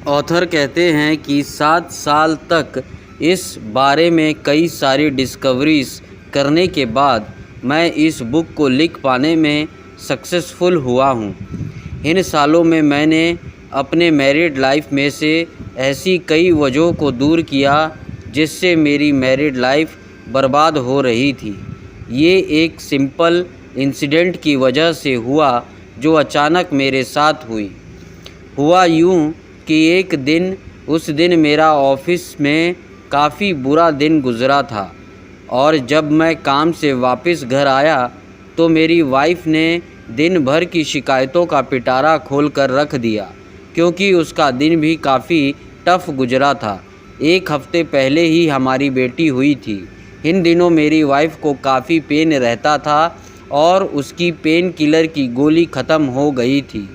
Author कहते हैं कि 7 साल तक इस बारे में कई सारी डिस्कवरीज करने के बाद मैं इस बुक को लिख पाने में सक्सेसफुल हुआ हूँ। इन सालों में मैंने अपने मैरिड लाइफ में से ऐसी कई वजहों को दूर किया जिससे मेरी मैरिड लाइफ बर्बाद हो रही थी। ये एक सिंपल इंसिडेंट की वजह से हुआ जो अचानक मेरे साथ हुआ यूँ कि एक दिन उस दिन मेरा ऑफिस में काफ़ी बुरा दिन गुज़रा था और जब मैं काम से वापस घर आया तो मेरी वाइफ ने दिन भर की शिकायतों का पिटारा खोल कर रख दिया क्योंकि उसका दिन भी काफ़ी टफ गुज़रा था। 1 हफ्ते पहले ही हमारी बेटी हुई थी। इन दिनों मेरी वाइफ को काफ़ी पेन रहता था और उसकी पेन किलर की गोली ख़त्म हो गई थी।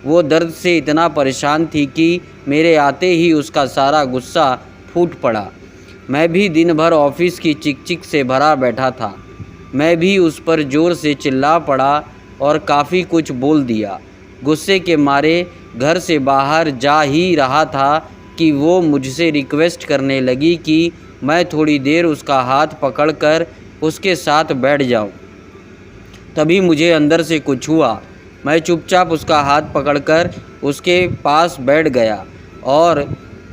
वो दर्द से इतना परेशान थी कि मेरे आते ही उसका सारा गुस्सा फूट पड़ा। मैं भी दिन भर ऑफिस की चिक से भरा बैठा था। मैं भी उस पर ज़ोर से चिल्ला पड़ा और काफ़ी कुछ बोल दिया। गुस्से के मारे घर से बाहर जा ही रहा था कि वो मुझसे रिक्वेस्ट करने लगी कि मैं थोड़ी देर उसका हाथ पकड़कर उसके साथ बैठ जाऊं। तभी मुझे अंदर से कुछ हुआ। मैं चुपचाप उसका हाथ पकड़कर उसके पास बैठ गया और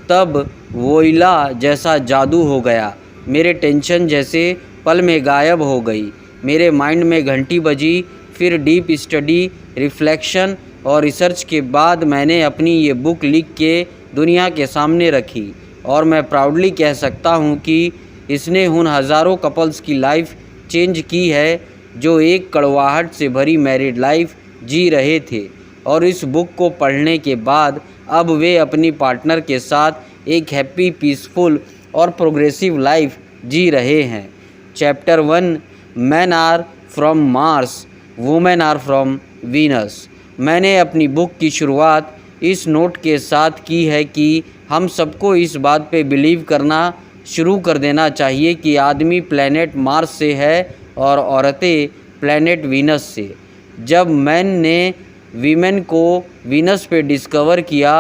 तब वोइला जैसा जादू हो गया। मेरे टेंशन जैसे पल में गायब हो गई। मेरे माइंड में घंटी बजी। फिर डीप स्टडी, रिफ्लेक्शन और रिसर्च के बाद मैंने अपनी ये बुक लिख के दुनिया के सामने रखी और मैं प्राउडली कह सकता हूँ कि इसने उन हज़ारों कपल्स की लाइफ चेंज की है जो एक कड़वाहट से भरी मैरिड लाइफ जी रहे थे और इस बुक को पढ़ने के बाद अब वे अपनी पार्टनर के साथ एक हैप्पी, पीसफुल और प्रोग्रेसिव लाइफ जी रहे हैं। Chapter 1 man are from Mars, women are from Venus. मैंने अपनी बुक की शुरुआत इस नोट के साथ की है कि हम सबको इस बात पे बिलीव करना शुरू कर देना चाहिए कि आदमी प्लैनेट मार्स से है और औरतें प्लैनेट वीनस से। जब मैन ने वीमेन को वीनस पे डिस्कवर किया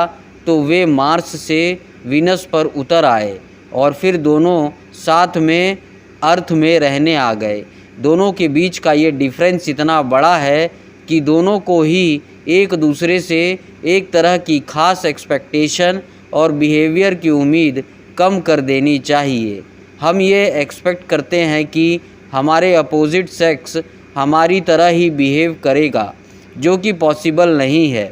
तो वे मार्स से वीनस पर उतर आए और फिर दोनों साथ में अर्थ में रहने आ गए। दोनों के बीच का ये डिफरेंस इतना बड़ा है कि दोनों को ही एक दूसरे से एक तरह की ख़ास एक्सपेक्टेशन और बिहेवियर की उम्मीद कम कर देनी चाहिए। हम ये एक्सपेक्ट करते हैं कि हमारे अपोजिट सेक्स हमारी तरह ही बिहेव करेगा, जो कि पॉसिबल नहीं है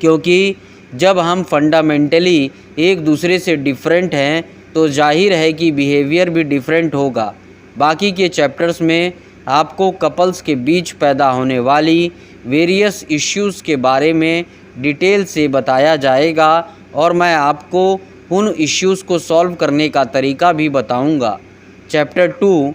क्योंकि जब हम फंडामेंटली एक दूसरे से डिफरेंट हैं तो जाहिर है कि बिहेवियर भी डिफरेंट होगा। बाकी के चैप्टर्स में आपको कपल्स के बीच पैदा होने वाली वेरियस इश्यूज़ के बारे में डिटेल से बताया जाएगा और मैं आपको उन इश्यूज़ को सॉल्व करने का तरीका भी बताऊंगा। Chapter 2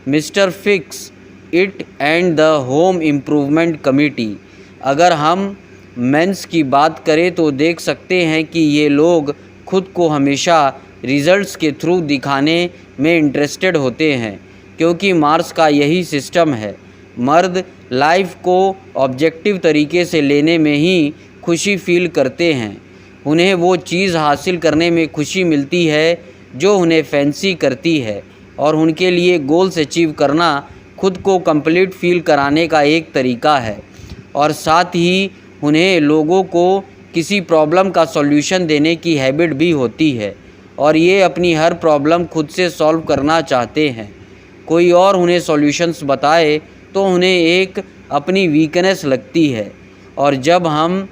mister fix it and the home improvement committee. अगर हम मेंस की बात करें तो देख सकते हैं कि ये लोग खुद को हमेशा रिजल्ट्स के थ्रू दिखाने में इंटरेस्टेड होते हैं क्योंकि मार्स का यही सिस्टम है। मर्द लाइफ को ऑब्जेक्टिव तरीके से लेने में ही खुशी फील करते हैं। उन्हें वो चीज़ हासिल करने में खुशी मिलती है जो उन्हें फैंसी करती है और उनके लिए गोल्स अचीव करना खुद को कंप्लीट फील कराने का एक तरीका है और साथ ही उन्हें लोगों को किसी प्रॉब्लम का सॉल्यूशन देने की हैबिट भी होती है और ये अपनी हर प्रॉब्लम खुद से सॉल्व करना चाहते हैं। कोई और उन्हें सॉल्यूशंस बताए तो उन्हें एक अपनी वीकनेस लगती है। और जब हम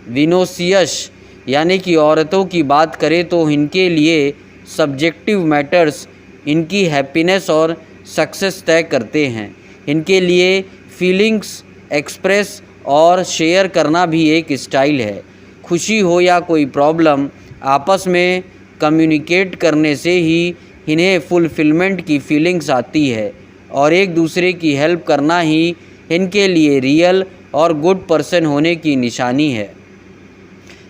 विनोसियस यानी कि औरतों की बात करें तो इनके लिए सब्जेक्टिव मैटर्स इनकी हैप्पीनेस और सक्सेस तय करते हैं। इनके लिए फीलिंग्स एक्सप्रेस और शेयर करना भी एक स्टाइल है। खुशी हो या कोई प्रॉब्लम, आपस में कम्युनिकेट करने से ही इन्हें फुलफिलमेंट की फीलिंग्स आती है और एक दूसरे की हेल्प करना ही इनके लिए रियल और गुड पर्सन होने की निशानी है।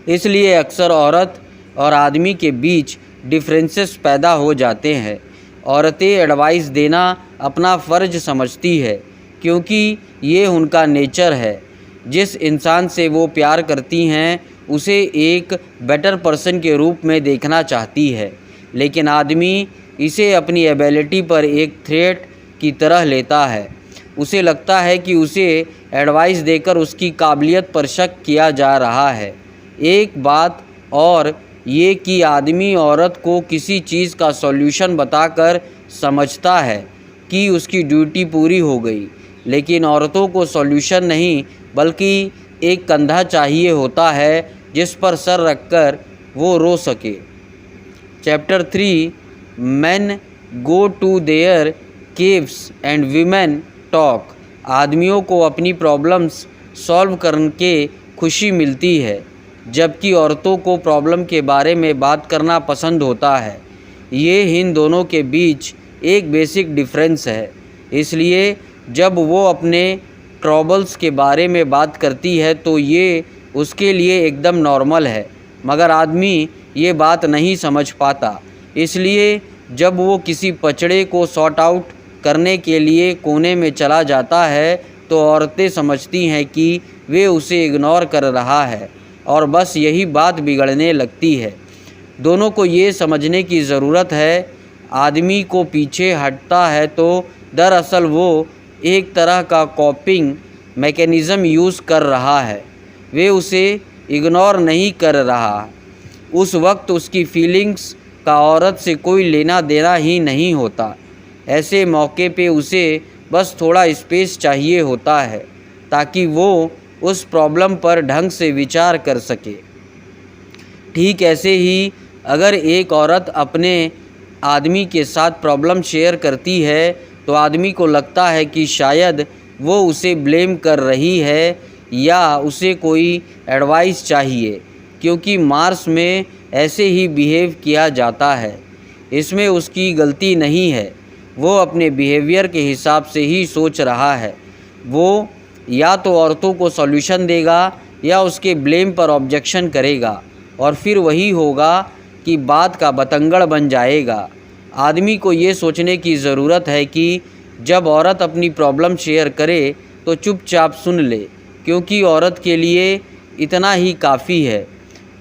इसलिए अक्सर औरत और आदमी के बीच डिफरेंसेस पैदा हो जाते हैं। औरतें एडवाइस देना अपना फ़र्ज समझती है क्योंकि ये उनका नेचर है। जिस इंसान से वो प्यार करती हैं उसे एक बेटर पर्सन के रूप में देखना चाहती है, लेकिन आदमी इसे अपनी एबिलिटी पर एक थ्रेट की तरह लेता है। उसे लगता है कि उसे एडवाइस देकर उसकी काबिलियत पर शक किया जा रहा है। एक बात और ये कि आदमी औरत को किसी चीज़ का सॉल्यूशन बताकर समझता है कि उसकी ड्यूटी पूरी हो गई, लेकिन औरतों को सॉल्यूशन नहीं बल्कि एक कंधा चाहिए होता है जिस पर सर रखकर वो रो सके। Chapter 3 Men go to their caves and women talk। आदमियों को अपनी प्रॉब्लम्स सॉल्व करके खुशी मिलती है, जबकि औरतों को प्रॉब्लम के बारे में बात करना पसंद होता है। ये इन दोनों के बीच एक बेसिक डिफरेंस है, इसलिए जब वो अपने ट्रबल्स के बारे में बात करती है तो ये उसके लिए एकदम नॉर्मल है, मगर आदमी ये बात नहीं समझ पाता। इसलिए जब वो किसी पचड़े को सॉर्ट आउट करने के लिए कोने में चला जाता है तो औरतें समझती हैं कि वे उसे इग्नोर कर रहा है और बस यही बात बिगड़ने लगती है। दोनों को ये समझने की ज़रूरत है, आदमी को पीछे हटता है तो दरअसल वो एक तरह का कॉपिंग मैकेनिज़्म यूज़ कर रहा है, वे उसे इग्नोर नहीं कर रहा। उस वक्त उसकी फीलिंग्स का औरत से कोई लेना देना ही नहीं होता। ऐसे मौके पे उसे बस थोड़ा स्पेस चाहिए होता है ताकि वो उस प्रॉब्लम पर ढंग से विचार कर सके। ठीक ऐसे ही अगर एक औरत अपने आदमी के साथ प्रॉब्लम शेयर करती है तो आदमी को लगता है कि शायद वो उसे ब्लेम कर रही है या उसे कोई एडवाइस चाहिए, क्योंकि मार्स में ऐसे ही बिहेव किया जाता है। इसमें उसकी गलती नहीं है, वो अपने बिहेवियर के हिसाब से ही सोच रहा है। वो या तो औरतों को सॉल्यूशन देगा या उसके ब्लेम पर ऑब्जेक्शन करेगा और फिर वही होगा कि बात का बतंगड़ बन जाएगा। आदमी को ये सोचने की ज़रूरत है कि जब औरत अपनी प्रॉब्लम शेयर करे तो चुपचाप सुन ले, क्योंकि औरत के लिए इतना ही काफ़ी है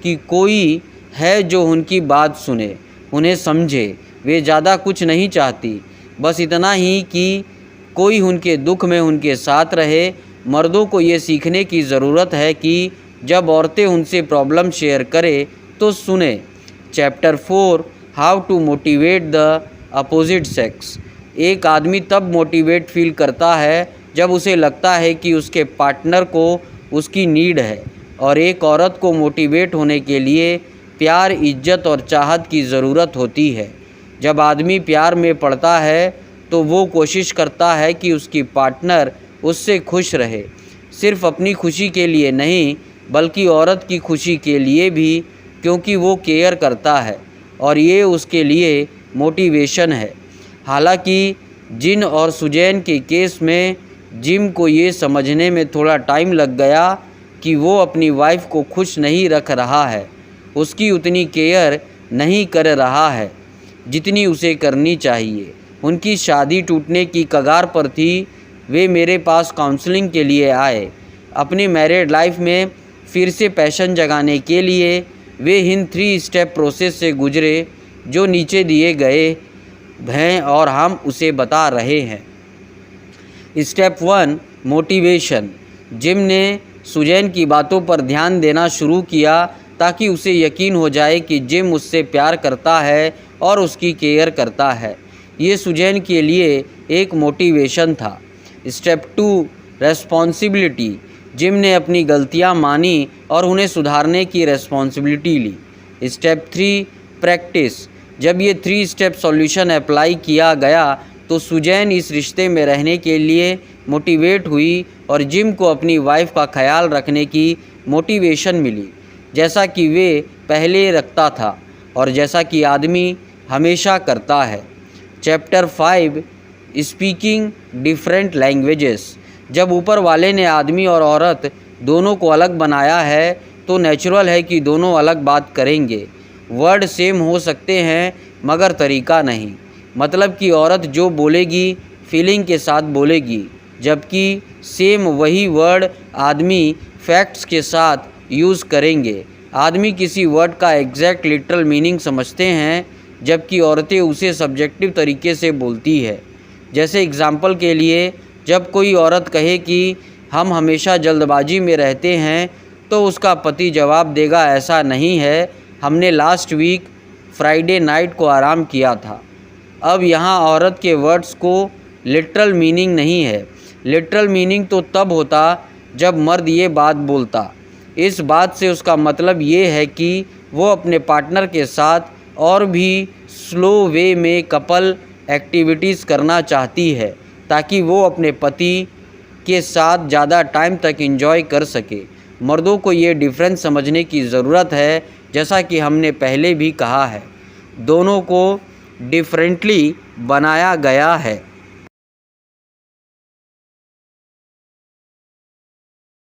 कि कोई है जो उनकी बात सुने, उन्हें समझे। वे ज़्यादा कुछ नहीं चाहती, बस इतना ही कि कोई उनके दुख में उनके साथ रहे। मर्दों को ये सीखने की ज़रूरत है कि जब औरतें उनसे प्रॉब्लम शेयर करें तो सुने। Chapter 4 how to motivate the opposite sex. एक आदमी तब मोटिवेट फील करता है जब उसे लगता है कि उसके पार्टनर को उसकी नीड है, और एक औरत को मोटिवेट होने के लिए प्यार, इज्जत और चाहत की ज़रूरत होती है। जब आदमी प्यार में पड़ता है तो वो कोशिश करता है कि उसकी पार्टनर उससे खुश रहे, सिर्फ अपनी खुशी के लिए नहीं बल्कि औरत की खुशी के लिए भी, क्योंकि वो केयर करता है और ये उसके लिए मोटिवेशन है। हालांकि जिन और सुजैन के केस में जिम को ये समझने में थोड़ा टाइम लग गया कि वो अपनी वाइफ को खुश नहीं रख रहा है, उसकी उतनी केयर नहीं कर रहा है जितनी उसे करनी चाहिए। उनकी शादी टूटने की कगार पर थी, वे मेरे पास काउंसलिंग के लिए आए। अपनी मैरिड लाइफ में फिर से पैशन जगाने के लिए वे इन 3 स्टेप प्रोसेस से गुजरे जो नीचे दिए गए हैं और हम उसे बता रहे हैं। Step 1 motivation. जिम ने सुजैन की बातों पर ध्यान देना शुरू किया ताकि उसे यकीन हो जाए कि जिम उससे प्यार करता है और उसकी केयर करता है। ये सुजैन के लिए एक मोटिवेशन था। Step 2 responsibility. जिम ने अपनी गलतियां मानी और उन्हें सुधारने की रेस्पॉन्सिबिलिटी ली। Step 3 practice. जब ये 3 स्टेप सॉल्यूशन अप्लाई किया गया तो सुजैन इस रिश्ते में रहने के लिए मोटिवेट हुई और जिम को अपनी वाइफ का ख्याल रखने की मोटिवेशन मिली, जैसा कि वे पहले रखता था और जैसा कि आदमी हमेशा करता है। Chapter 5 speaking different languages. जब ऊपर वाले ने आदमी और औरत दोनों को अलग बनाया है तो नेचुरल है कि दोनों अलग बात करेंगे। वर्ड सेम हो सकते हैं मगर तरीका नहीं। मतलब कि औरत जो बोलेगी फीलिंग के साथ बोलेगी, जबकि सेम वही वर्ड आदमी फैक्ट्स के साथ यूज़ करेंगे। आदमी किसी वर्ड का एग्जैक्ट लिटरल मीनिंग समझते हैं, जबकि औरतें उसे सब्जेक्टिव तरीके से बोलती है। जैसे एग्ज़ाम्पल के लिए, जब कोई औरत कहे कि हम हमेशा जल्दबाजी में रहते हैं, तो उसका पति जवाब देगा, ऐसा नहीं है, हमने लास्ट वीक फ्राइडे नाइट को आराम किया था। अब यहाँ औरत के वर्ड्स को लिटरल मीनिंग नहीं है। लिटरल मीनिंग तो तब होता जब मर्द ये बात बोलता। इस बात से उसका मतलब ये है कि वो अपने पार्टनर के साथ और भी स्लो वे में कपल एक्टिविटीज़ करना चाहती है, ताकि वो अपने पति के साथ ज़्यादा टाइम तक एंजॉय कर सके। मर्दों को ये डिफरेंस समझने की ज़रूरत है। जैसा कि हमने पहले भी कहा है, दोनों को डिफरेंटली बनाया गया है।